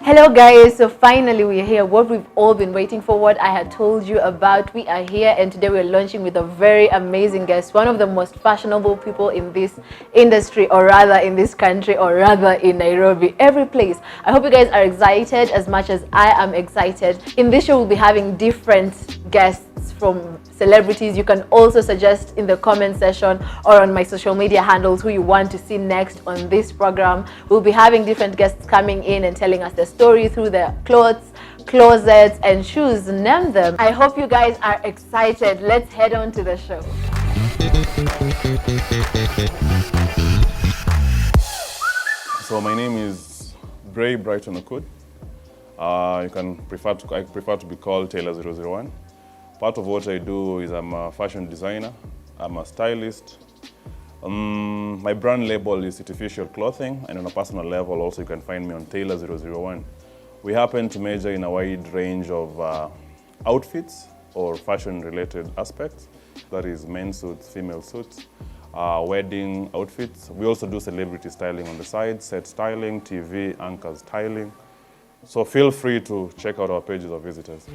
Hello guys, so finally we're here. What we've all been waiting for, what I had told you about, we are here, and today we're launching with a very amazing guest, one of the most fashionable people in this industry, or rather in this country, or rather in Nairobi, every place. I hope you guys are excited as much as I am excited. In this show we'll be having different guests from celebrities. You can also suggest in the comment section or on my social media handles who you want to see next on this program. We'll be having different guests coming in and telling us their story through their clothes, closets and shoes, name them. I hope you guys are excited. Let's head on to the show. So my name is Bray Brighton Okut. I prefer to be called Tailor001. Part of what I do is I'm a fashion designer, I'm a stylist. My brand label is Cittificial Klothing, and on a personal level also you can find me on Tailor001. We happen to major in a wide range of outfits or fashion related aspects. That is men's suits, female suits, wedding outfits. We also do celebrity styling on the side, set styling, TV, anchor styling. So feel free to check out our pages or visitors.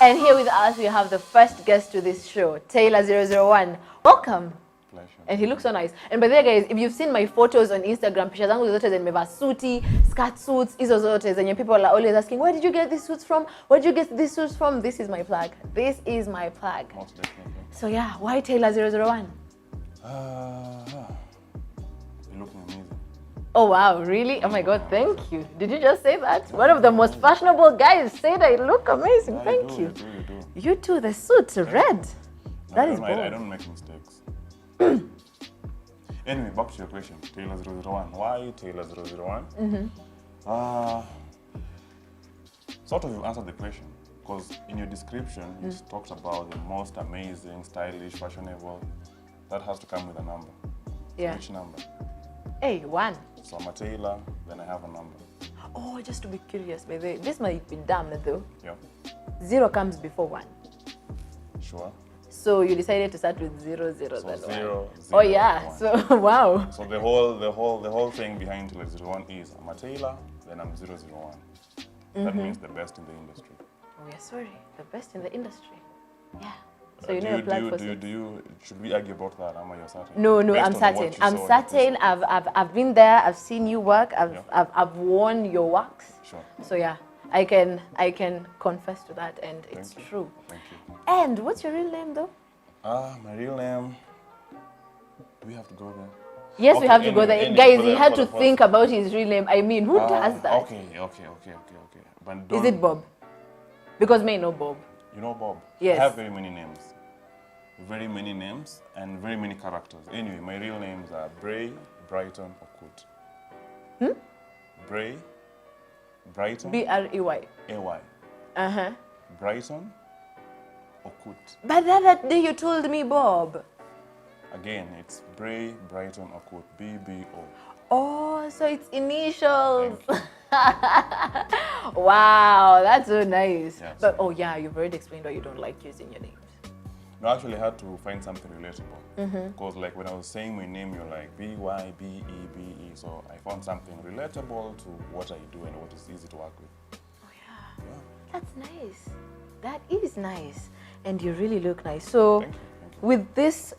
And here with us we have the first guest to this show, Tailor001. Welcome. Pleasure. And he looks so nice. And by the way guys, if you've seen my photos on Instagram, picha zangu zote nimevaa suti, skirt suits, hizo zote zenye people are always asking, where did you get these suits from? Where did you get these suits from? This is my plug. This is my plug. Most definitely. So yeah, why Tailor001? You're looking amazing. Oh wow, really? Oh my god, thank you. Did you just say that? One of the most fashionable guys said I look amazing. Yeah, Thank you. You do. You too, the suit, red. That is bold. I don't make mistakes. Anyway, back to your question, Tailor001. Why Tailor001? Sort of you answered the question, because in your description you talked about the most amazing, stylish, fashionable. That has to come with a number. Yeah. Which number? Hey, 1. So I'm a tailor, then I have a number. Oh, just to be curious, by the way, this might be dumb though. Yeah. 0 comes before 1. Sure. So you decided to start with 0, 0, So then 0, 1. Oh yeah, 1. so wow. So the whole thing behind Tailor001 is I'm a tailor, then I'm 001. That means the best in the industry. Oh yeah, sorry, the best in the industry. Yeah. So you know your plug for suits. Should we argue about that? Am I certain? No, Based I'm on certain. what you I'm saw in certain. I've been there. I've seen you work. I've worn your works. Sure. So yeah, I can confess to that, and it's true. Thank you. And what's your real name though? My real name. Do we have to go there? Yes, Okay, we have to go there. anyway, Guys, for he the- had for to the think about his real name. I mean, who does that? Okay. But Is it Bob? Because may know Bob. You know Bob? Yes. I have very many names. Very many names and very many characters. Anyway, my real names are Bray Brighton Okut. Bray Brighton. B-R-E-Y. A-Y. Brighton Okut. But that day you told me Bob. Again, it's Bray Brighton Okut. B-B-O. Oh, so it's initials. Wow, that's so nice. Yes. But oh yeah, you've already explained why you don't like using your names. No, I actually had to find something relatable. Because like when I was saying my name, you're like B-Y-B-E-B-E. So I found something relatable to what I do and what is easy to work with. Oh yeah. That's nice. That is nice. And you really look nice. So Thank you. with this,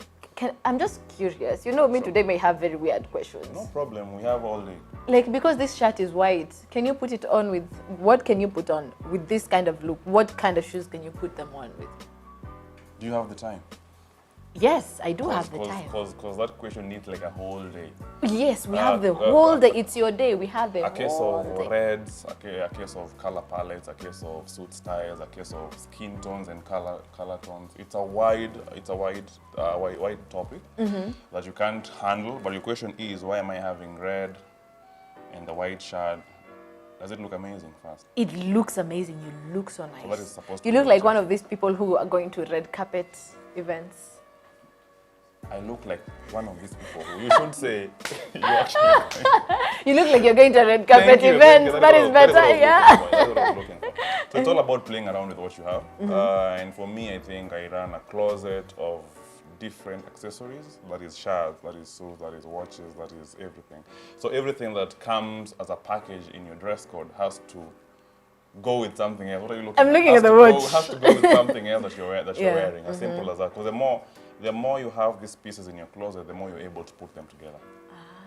I'm just curious. You know me today may have very weird questions. No problem, we have all day. Like because this shirt is white, can you put it on with, what can you put on with this kind of look? What kind of shoes can you put them on with? Do you have the time? Yes, I do have the time. Because that question needs like a whole day. Yes, we have the whole day. It's your day. We have the A case whole of day. reds, a case of color palettes, a case of suit styles, a case of skin tones and color tones. It's a wide topic that you can't handle. But your question is, why am I having red and the white shirt Does it look amazing first? It looks amazing. You look so nice. So that is supposed you to look be like one of these people who are going to red carpet events. I look like one of these people who you should say you actually. You look like you're going to a red carpet Thank you. event. That is better, yeah. That's what I was looking for. So it's all about playing around with what you have. And for me, I think I run a closet of different accessories. That is shirts, that is suits, that is watches, that is everything. So everything that comes as a package in your dress code has to go with something else. What are you looking at? I'm looking at the watch. Has to go with something else that you're wearing. As simple as that. Because the more you have these pieces in your closet, the more you're able to put them together.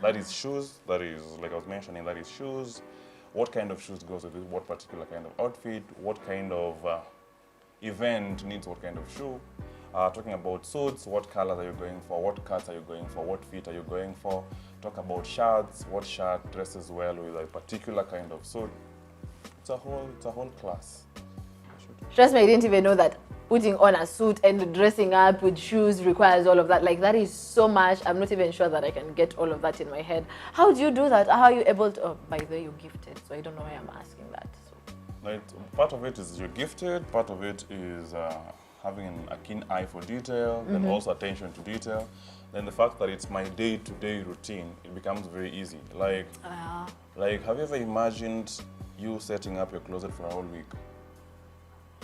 That is shoes, that is, like I was mentioning, that is shoes. What kind of shoes goes with it? What particular kind of outfit? What kind of event needs what kind of shoe? Talking about suits, what colors are you going for? What cuts are you going for? What fit are you going for? Talk about shirts, what shirt dresses well with a particular kind of suit. It's a whole class. Trust me, I didn't even know that putting on a suit and dressing up with shoes requires all of that. Like, that is so much. I'm not even sure that I can get all of that in my head. How do you do that? How are you able to? Oh, by the way, you're gifted, so I don't know why I'm asking that. So. Like, part of it is you're gifted. Part of it is having a keen eye for detail, then also attention to detail. Then the fact that it's my day-to-day routine, it becomes very easy. Like, have you ever imagined you setting up your closet for a whole week?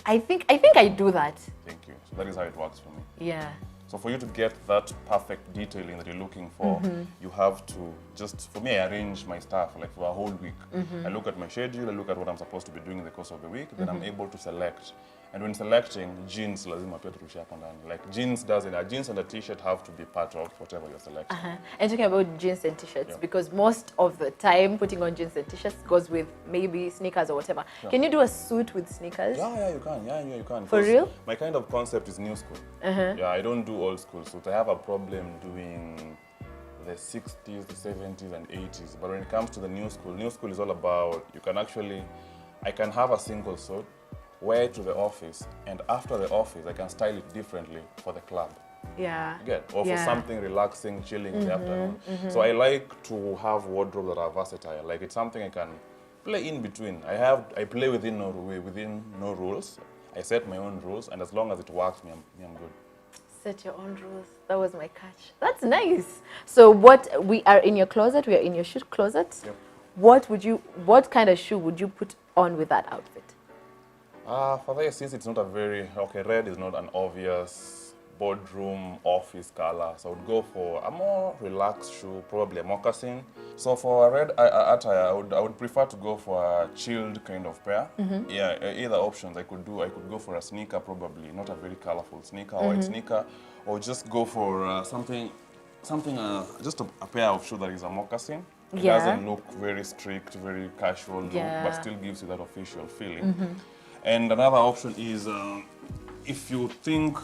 I think I do that. Thank you. So that is how it works for me. Yeah. So for you to get that perfect detailing that you're looking for, you have to just, for me, I arrange my stuff like for a whole week. I look at my schedule, I look at what I'm supposed to be doing in the course of the week, then I'm able to select. And when selecting, jeans lazima pia turushia hapo ndani. Like a jeans and a t-shirt have to be part of whatever you're selecting. And talking about jeans and t-shirts, because most of the time putting on jeans and t-shirts goes with maybe sneakers or whatever. Can you do a suit with sneakers? Yeah, you can. Yeah, you can. For real? My kind of concept is new school. Yeah, I don't do old school suits. I have a problem doing the 60s, the 70s, and 80s. But when it comes to the new school is all about, I can have a single suit, wear it to the office, and after the office, I can style it differently for the club. Yeah. Or for something relaxing, chilling in the afternoon. So I like to have wardrobes that are versatile. Like, it's something I can play in between. I play within no rules. I set my own rules, and as long as it works, I'm good. Set your own rules. That was my catch. That's nice. So we are in your closet, we are in your shoe closet. Yep. What kind of shoe would you put on with that outfit? For that, since it's not red is not an obvious boardroom office color, so I would go for a more relaxed shoe, probably a moccasin. So for a red attire, I would prefer to go for a chilled kind of pair. Yeah, either options I could go for a sneaker, probably not a very colorful sneaker, white sneaker, or just go for something, just a pair of shoes that is a moccasin. It doesn't look very strict, very casual look, but still gives you that official feeling. And another option is, if you think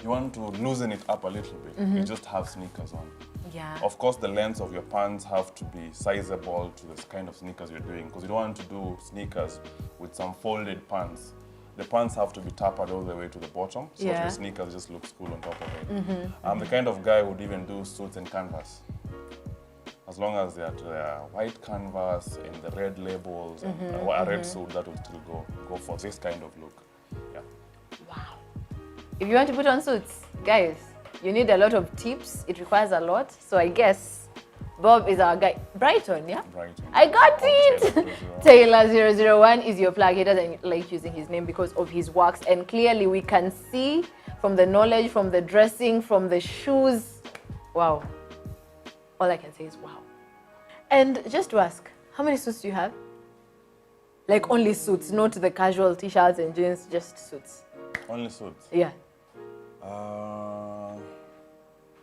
you want to loosen it up a little bit, you just have sneakers on. Yeah. Of course, the lengths of your pants have to be sizable to the kind of sneakers you're doing, because you don't want to do sneakers with some folded pants. The pants have to be tapered all the way to the bottom, so the sneakers just looks cool on top of it. I'm the kind of guy who would even do suits and canvas. As long as they're white canvas and the red labels and a red suit, that will still go for this kind of look. Yeah. Wow. If you want to put on suits, guys, you need a lot of tips. It requires a lot. So I guess Bob is our guy. Brighton, yeah? Brighton. I got it! Tailor001 is your plug. He doesn't like using his name because of his works. And clearly we can see from the knowledge, from the dressing, from the shoes. Wow. All I can say is wow. And just to ask, how many suits do you have? Like only suits, not the casual t-shirts and jeans, just suits. Only suits? Yeah.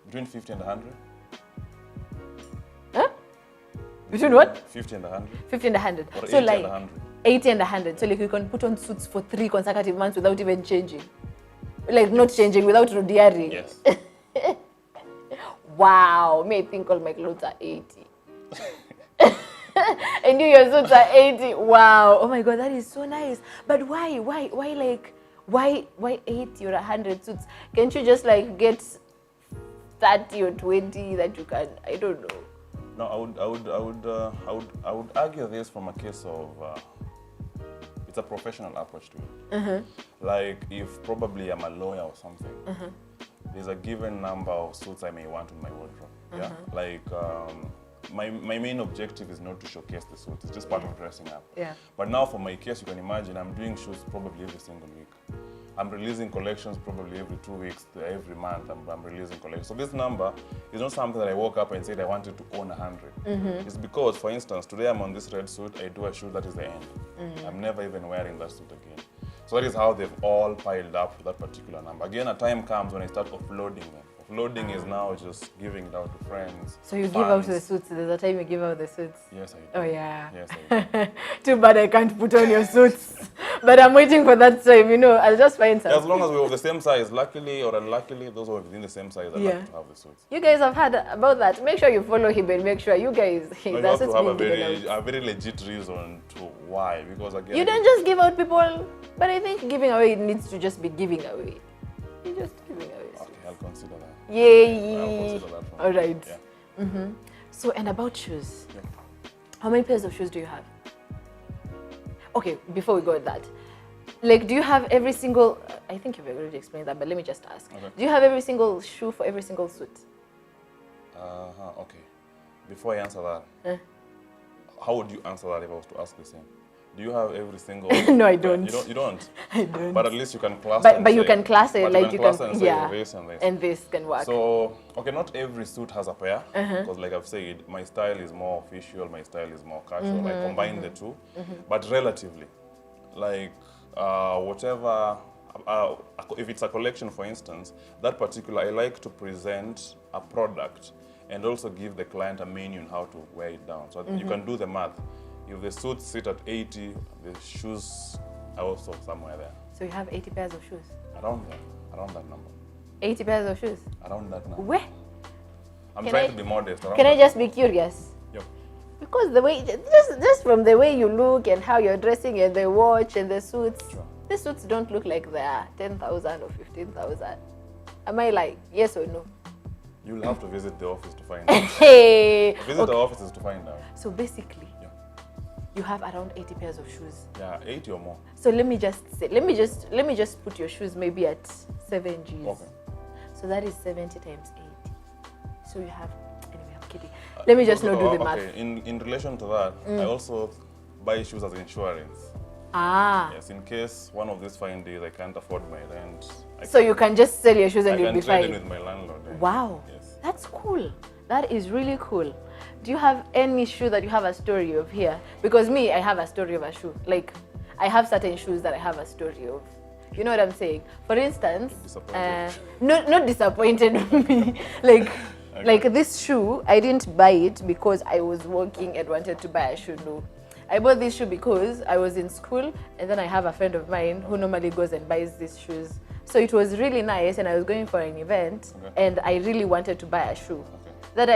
Between 50 and 100. Huh? Between what? 50 and 100. 50 and 100. Or so 80 like and 100. 80 and 100. So like you can put on suits for 3 consecutive months without even changing. Like not changing, without rodiari. Yes. Wow, may think all my clothes are 80. And your suits are 80. Wow. Oh my God, that is so nice. But why 80 or 100 suits? Can't you just like get 30 or 20 that you can, I don't know. No, I would argue this from a case of it's a professional approach to it. Like if probably I'm a lawyer or something, there's a given number of suits I may want in my wardrobe. Yeah, like my main objective is not to showcase the suit. It's just part of dressing up. Yeah. But now for my case, you can imagine I'm doing shoots probably every single week. I'm releasing collections probably every 2 weeks, every month I'm releasing collections. So this number is not something that I woke up and said I wanted to own 100. It's because, for instance, today I'm on this red suit, I do a shoot that is the end. I'm never even wearing that suit again. So that is how they've all piled up to that particular number. Again, a time comes when I start offloading them. Offloading is now just giving it out to friends. So you give out the suits. There's a time you give out the suits. Yes, I do. Oh yeah. Yes, I do. Too bad I can't put on your suits. But I'm waiting for that time, you know. I'll just find something. As long as we're of the same size, luckily or unluckily, those who are within the same size are lucky to have the suits. You guys have heard about that. Make sure you follow him and make sure you guys. No, you have to have a very legit reason to why. Because again, you don't just give out people. But I think giving away needs to just be giving away. You're just giving away. Okay, I'll consider that. Yay! I'll consider that. All right. Yeah. So, and about shoes. Yeah. How many pairs of shoes do you have? Okay, before we go with that, like, do you have every single? I think you've already explained that, but let me just ask. Okay. Do you have every single shoe for every single suit? Okay. Before I answer that, how would you answer that if I was to ask the same? Do you have every single? No, I don't. You don't. I don't. But at least you can class. But you can class it like you can. Yeah. This and this. And this can work. So okay, not every suit has a pair because, like I've said, my style is more official. My style is more casual. I combine the two, but relatively, like whatever. If it's a collection, for instance, that particular, I like to present a product and also give the client a menu on how to wear it down. So you can do the math. If the suits sit at 80, the shoes are also somewhere there. So you have 80 pairs of shoes? Around that number. 80 pairs of shoes? Around that number. Where? I'm trying to be modest. Can I just be curious? Yep. Because the way, just from the way you look and how you're dressing and the watch and the suits, the suits don't look like they're 10,000 or 15,000. Am I like, yes or no? You'll have to visit the office to find out. Hey! Visit the offices to find out. So basically, you have around 80 pairs of shoes. Yeah, 80 or more. So let me just say, let me just put your shoes maybe at 7 Gs. Okay. So that is 70 times 80. So you have, anyway, I'm kidding. Let me just not do the math. Okay, in relation to that, I also buy shoes as insurance. Ah. Yes, in case one of these fine days I can't afford my rent. So you can just sell your shoes and you'll be fine. I can trade in with my landlord. Yeah. Wow. Yes. That's cool. That is really cool. Do you have any shoe that you have a story of here? Because me, I have a story of a shoe. Like, I have certain shoes that I have a story of. You know what I'm saying? For instance, not disappointed with me. Like, okay. Like this shoe, I didn't buy it because I was working and wanted to buy a shoe. No. I bought this shoe because I was in school and then I have a friend of mine who normally goes and buys these shoes. So it was really nice and I was going for an event and I really wanted to buy a shoe. That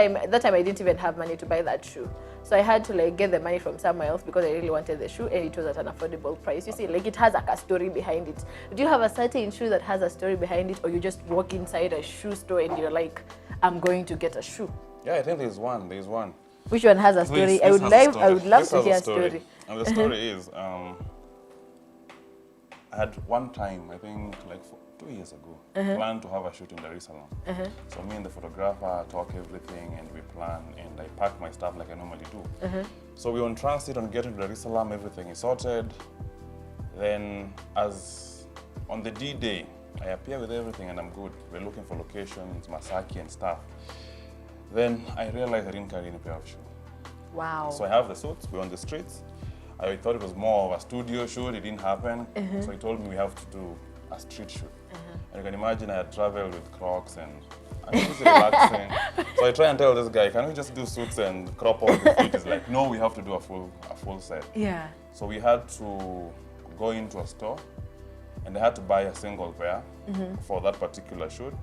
time I didn't even have money to buy that shoe. So I had to like get the money from somewhere else because I really wanted the shoe and it was at an affordable price. You see, like it has like a story behind it. Do you have a certain shoe that has a story behind it, or you just walk inside a shoe store and you're like, I'm going to get a shoe? Yeah, I think there's one. Which one has a story? I would love to hear a story. And the story is, I had one time, I think like 2 years ago, planned to have a shoot in Dar es Salaam. So me and the photographer talk everything and we plan and I pack my stuff like I normally do. So we're on transit on getting to Dar es Salaam, everything is sorted. Then as on the D-Day, I appear with everything and I'm good. We're looking for locations, Masaki and stuff. Then I realized I didn't carry any pair of shoes. Wow. So I have the suits, we're on the streets. I thought it was more of a studio shoot, it didn't happen. So he told me we have to do a street shoot. And you can imagine I had traveled with Crocs and I'm just relaxing. So I try and tell this guy, can we just do suits and crop off the feet? He's like, no, we have to do a full set. Yeah. So we had to go into a store and I had to buy a single pair for that particular shoot.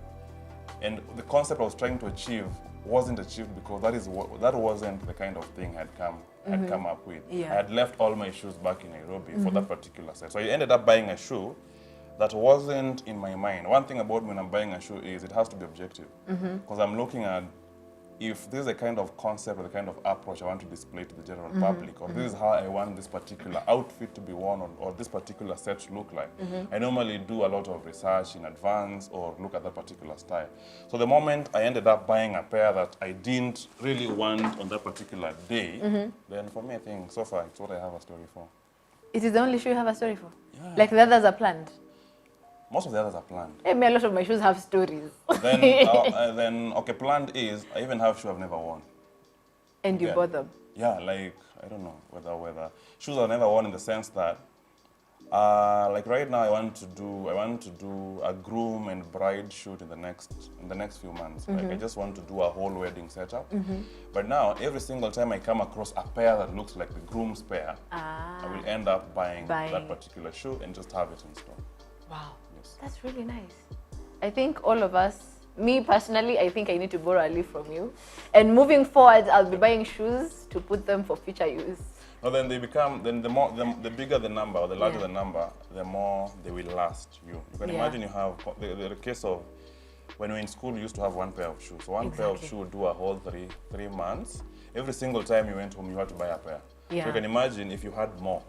And the concept I was trying to achieve wasn't achieved because that wasn't the kind of thing I'd come up with. Yeah. I had left all my shoes back in Nairobi for that particular set. So I ended up buying a shoe that wasn't in my mind. One thing about when I'm buying a shoe is it has to be objective. Because I'm looking at if this is a kind of concept or the kind of approach I want to display to the general public, or this is how I want this particular outfit to be worn, or this particular set to look like, I normally do a lot of research in advance or look at that particular style. So the moment I ended up buying a pair that I didn't really want on that particular day, then for me, I think so far it's what I have a story for. It is the only shoe you have a story for? Yeah. Like the others are planned? Most of the others are planned. Hey, me, a lot of my shoes have stories. Then okay, planned is, I even have shoes I've never worn. And you bought them? Yeah, like, I don't know whether shoes I've never worn in the sense that, like right now I want to do a groom and bride shoot in the next few months. Like I just want to do a whole wedding setup. But now every single time I come across a pair that looks like the groom's pair, I will end up buying that particular shoe and just have it in store. Wow. That's really nice. I think all of us, me personally, I think I need to borrow a leaf from you. And moving forward, I'll be buying shoes to put them for future use. No, then they become, the bigger the number, or the larger the number, the more they will last you. You can imagine you have, the case of, when we were in school, we used to have one pair of shoes. So one pair of shoes would do a whole three months. Every single time you went home, you had to buy a pair. So you can imagine if you had more.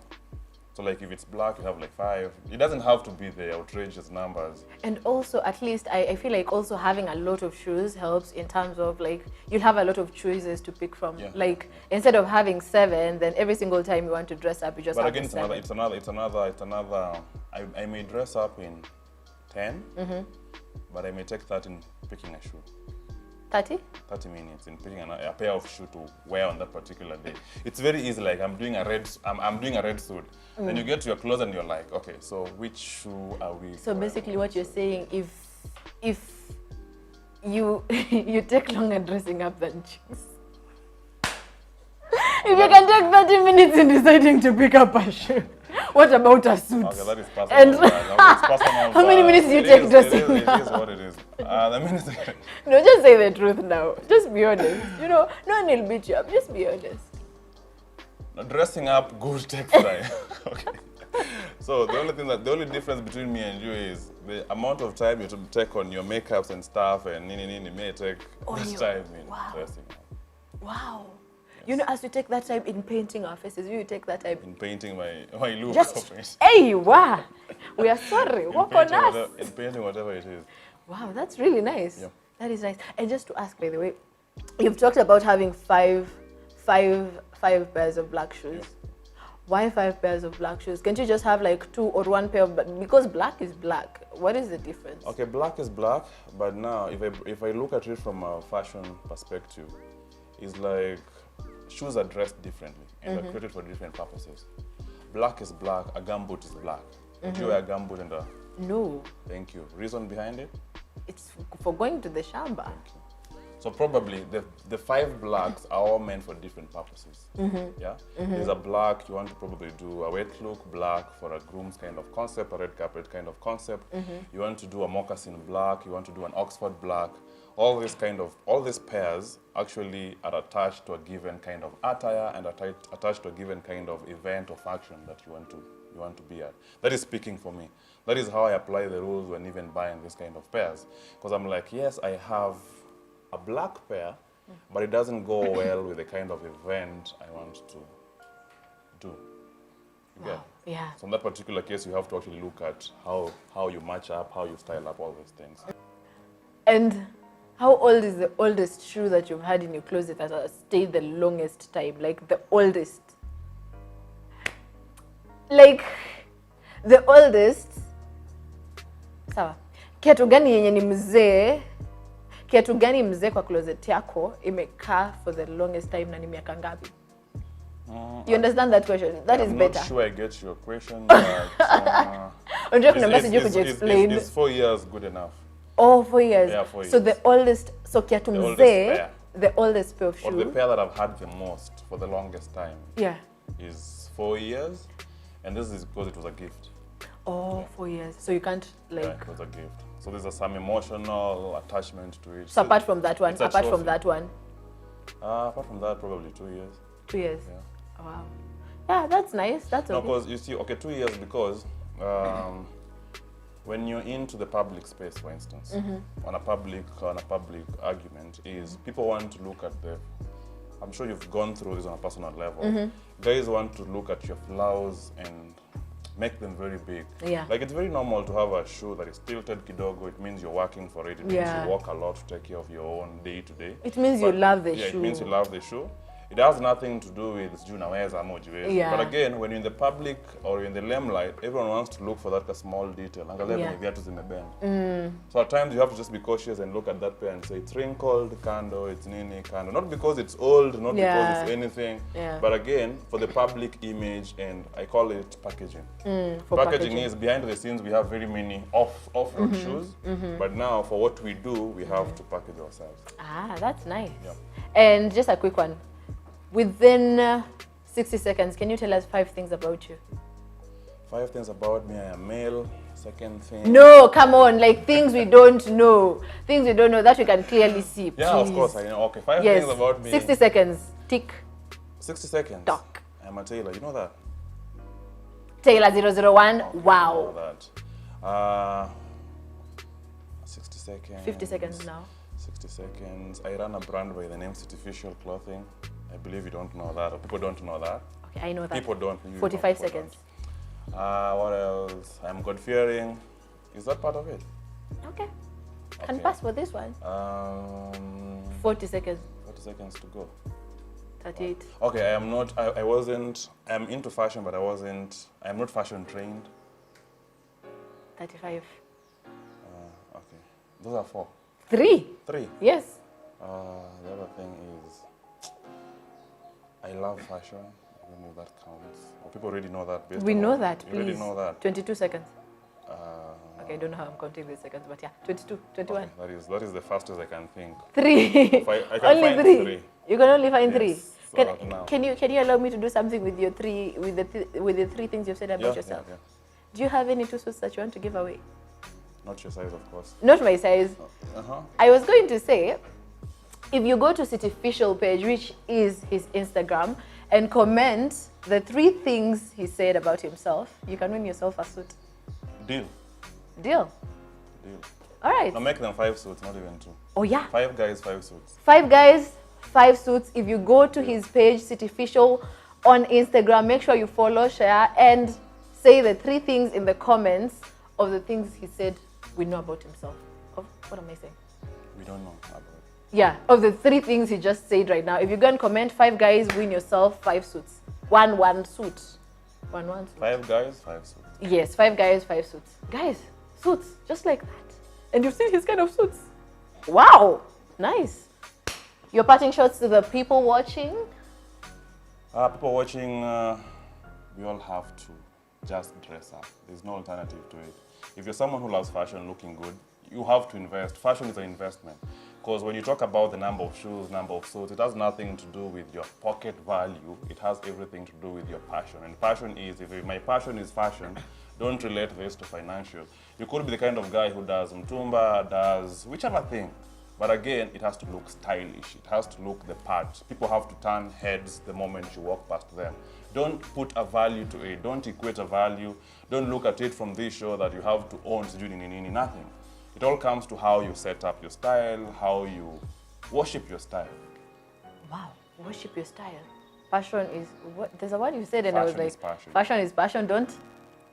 So like if it's black, you have like 5. It doesn't have to be the outrageous numbers. And also, at least, I feel like also having a lot of shoes helps in terms of like, you'll have a lot of choices to pick from. Like, instead of having 7, then every single time you want to dress up, you just have again, it's another, I may dress up in 10, but I may take 30 in picking a shoe. 30 minutes in picking a pair of shoes to wear on that particular day. It's very easy. Like I'm doing a red suit. Then you get to your closet and you're like, okay, so which shoe are we? So basically, what you're saying, if you you take longer dressing up than chicks. If you can take 30 minutes in deciding to pick up a shoe, what about a suit? Okay, that is personal. And it's personal, how many minutes do you take dressing up? It is what it is. No, just say the truth now. Just be honest. You know, no one will beat you up. Just be honest. No, dressing up good takes time. Okay. So the only difference between me and you is the amount of time you take on your makeups and stuff, and may take this time in dressing up. Wow. You know, as we take that time in painting our faces, you take that time in painting my look. Hey, wow. We are sorry. Work on us. In painting whatever it is. Wow, that's really nice. Yeah. That is nice. And just to ask, by the way, you've talked about having five pairs of black shoes. Yeah. Why 5 pairs of black shoes? Can't you just have like 2 or 1 pair of black? Because black is black. What is the difference? Okay, black is black, but now if I look at it from a fashion perspective, it's like shoes are dressed differently and are created for different purposes. Black is black, a gumboot is black. Would you wear a gumboot and a... No. Thank you. Reason behind it? It's for going to the shamba. Thank you. So probably the 5 blacks are all meant for different purposes. Yeah? There's a black, you want to probably do a wet look black for a groom's kind of concept, a red carpet kind of concept. You want to do a moccasin black, you want to do an Oxford black. All these pairs actually are attached to a given kind of attire and attached to a given kind of event or function that you want to be at. That is speaking for me. That is how I apply the rules when even buying this kind of pairs. Because I'm like, yes, I have a black pair, but it doesn't go well with the kind of event I want to do. You get? Yeah. So in that particular case, you have to actually look at how you match up, how you style up all these things. And how old is the oldest shoe that you've had in your closet that has stayed the longest time? Like the oldest? Like the oldest? Sawa. Kiatu gani yenye ni mzee? Kiatu gani mzee kwa closet yako imekaa for the longest time na ni miaka ngapi? You understand that question? That is better. I'm not sure I get your question, but... Is 4 years good enough? Oh, 4 years. Yeah, 4 years. So the oldest, so kiatu mzee, the oldest pair of shoes. Or the pair that I've had the most for the longest time. Yeah. Is 4 years, and this is because it was a gift. Oh, yeah. 4 years. So you can't like... Yeah, it was a gift. So there's some emotional attachment to it. So apart from that one, apart from that, probably 2 years. 2 years? Yeah. Oh, wow. Yeah, that's nice. That's okay. No, because you see, okay, 2 years because when you're into the public space, for instance, on a public argument, is people want to look at the. I'm sure you've gone through this on a personal level. Guys want to look at your flaws and make them very big. Yeah. Like it's very normal to have a shoe that is tilted kidogo. It means you're working for it. It means you work a lot to take care of your own day to day. It means you love the shoe. It means you love the shoe. It has nothing to do with But again, when you're in the public or in the limelight, everyone wants to look for that small detail. So at times you have to just be cautious and look at that pair and say, it's wrinkled, kando, it's nini, kando. Not because it's old, not because it's anything, but again, for the public image, and I call it packaging. Packaging is behind the scenes, we have very many off-road shoes, but now for what we do, we have to package ourselves. Ah, that's nice. Yeah. And just a quick one. Within 60 seconds, can you tell us 5 things about you? 5 things about me. I am male. Second thing. No, come on. Like things we don't know. Things we don't know that we can clearly see. Yeah, please. of course. I know. Okay, 5 things about me. 60 seconds. Tick. 60 seconds. Talk. I'm a tailor. You know that? Tailor001. Okay, Wow. I know that. 60 seconds. 50 seconds now. 60 seconds. I run a brand by the name Cittificial Klothing. I believe you don't know that, or people don't know that. Okay, I know that. People don't. 45 seconds. What else? I'm God-fearing. Is that part of it? Okay. Can pass for this one. 40 seconds. 40 seconds to go. 38. Okay, I am not. I wasn't. I'm into fashion, but I'm not fashion trained. 35. Okay, those are 4. 3. 3. Yes. The other thing is, I love fashion. I don't know if that counts. Or people already know that. We know that, please. You already know that. 22 seconds. Okay, I don't know how I'm counting these seconds, but yeah, 22, 21. Okay, that is the fastest I can think. 3. I can only find 3. 3. You can only find Yes, 3. so Can you allow me to do something with your 3 with the 3 things you've said about yourself? Yeah. Do you have any 2 suits that you want to give away? Not your size, of course. Not my size. Uh-huh. I was going to say, if you go to Cittificial page, which is his Instagram, and comment the 3 things he said about himself, you can win yourself a suit. Deal. Deal. All right. Now make them 5 suits, not even 2. Oh yeah. 5 guys, 5 suits. 5 guys, 5 suits. If you go to his page, Cittificial, on Instagram, make sure you follow, share, and say the 3 things in the comments of the things he said we know about himself. Of what am I saying? We don't know about it. Yeah, of the 3 things he just said right now. If you go and comment 5 guys, win yourself 5 suits. One suit. One suit. 5 guys, 5 suits. Yes, 5 guys, 5 suits. Guys, suits, just like that. And you've seen his kind of suits. Wow, nice. Your parting shots to the people watching? People watching, we all have to just dress up. There's no alternative to it. If you're someone who loves fashion, looking good, you have to invest. Fashion is an investment. Because when you talk about the number of shoes, number of suits, it has nothing to do with your pocket value. It has everything to do with your passion. And passion is, if my passion is fashion, don't relate this to financial. You could be the kind of guy who does mtumba, does whichever thing. But again, it has to look stylish. It has to look the part. People have to turn heads the moment you walk past them. Don't put a value to it. Don't equate a value. Don't look at it from this show that you have to own nothing. It all comes to how you set up your style, how you worship your style. Wow, worship your style. Passion is what? There's a word you said, and Fashion I was like, is passion. Fashion is passion. Don't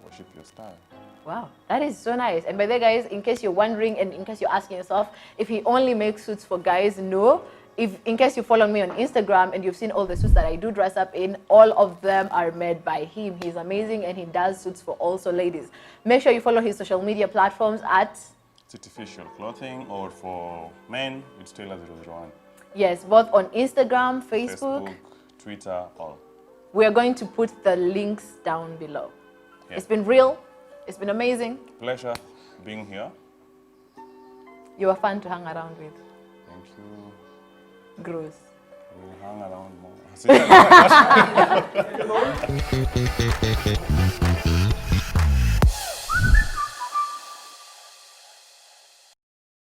worship your style. Wow, that is so nice. And by the way, guys, in case you're wondering and in case you're asking yourself if he only makes suits for guys, no. In case you follow me on Instagram and you've seen all the suits that I do dress up in, all of them are made by him. He's amazing and he does suits for also ladies. Make sure you follow his social media platforms at Cittificial Klothing, or for men, it's Tailor001. Yes, both on Instagram, Facebook, Twitter, all. We are going to put the links down below. Yeah. It's been real. It's been amazing. Pleasure being here. You were fun to hang around with. Thank you. Gross. We'll hang around more.